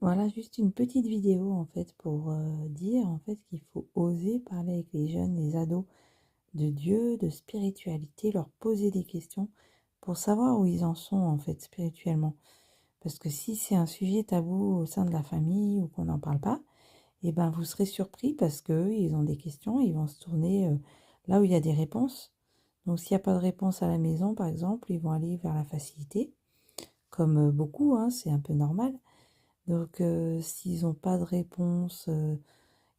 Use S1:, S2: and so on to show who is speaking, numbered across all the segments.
S1: Voilà, juste une petite vidéo en fait pour dire en fait qu'il faut oser parler avec les jeunes, les ados de Dieu, de spiritualité, leur poser des questions pour savoir où ils en sont en fait spirituellement. Parce que si c'est un sujet tabou au sein de la famille ou qu'on n'en parle pas, eh ben vous serez surpris parce que ils ont des questions, ils vont se tourner là où il y a des réponses. Donc s'il n'y a pas de réponse à la maison par exemple, ils vont aller vers la facilité, comme beaucoup, hein, c'est un peu normal. Donc, s'ils n'ont pas de réponse,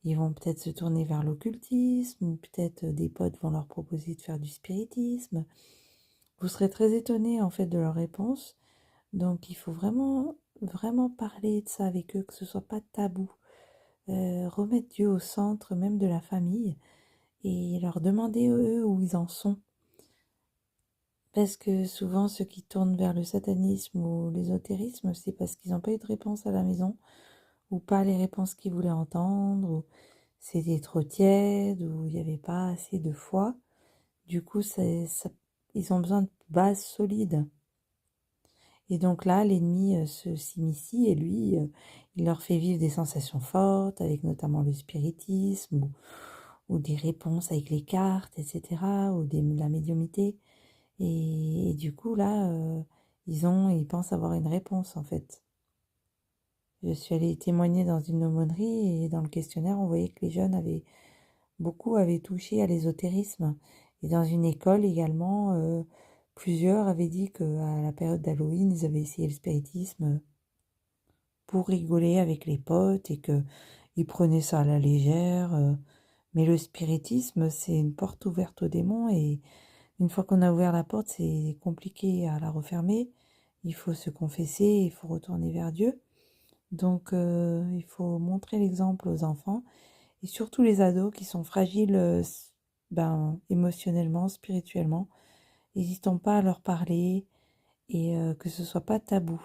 S1: ils vont peut-être se tourner vers l'occultisme, ou peut-être des potes vont leur proposer de faire du spiritisme. Vous serez très étonné en fait de leurs réponses. Donc, il faut vraiment, vraiment parler de ça avec eux, que ce soit pas tabou. Remettre Dieu au centre même de la famille et leur demander eux où ils en sont. Parce que souvent, ceux qui tournent vers le satanisme ou l'ésotérisme, c'est parce qu'ils n'ont pas eu de réponse à la maison ou pas les réponses qu'ils voulaient entendre, ou c'était trop tiède, ou il n'y avait pas assez de foi. Du coup, ils ont besoin de bases solides. Et donc là, l'ennemi s'immisce et lui, il leur fait vivre des sensations fortes, avec notamment le spiritisme, ou des réponses avec les cartes, etc., ou de la médiumnité. Et du coup, là, ils pensent avoir une réponse, en fait. Je suis allée témoigner dans une aumônerie et dans le questionnaire, on voyait que les jeunes beaucoup avaient touché à l'ésotérisme. Et dans une école également, plusieurs avaient dit qu'à la période d'Halloween, ils avaient essayé le spiritisme pour rigoler avec les potes et qu'ils prenaient ça à la légère. Mais le spiritisme, c'est une porte ouverte aux démons et une fois qu'on a ouvert la porte, c'est compliqué à la refermer. Il faut se confesser, il faut retourner vers Dieu. Donc, il faut montrer l'exemple aux enfants et surtout les ados qui sont fragiles émotionnellement, spirituellement. N'hésitons pas à leur parler et que ce soit pas tabou.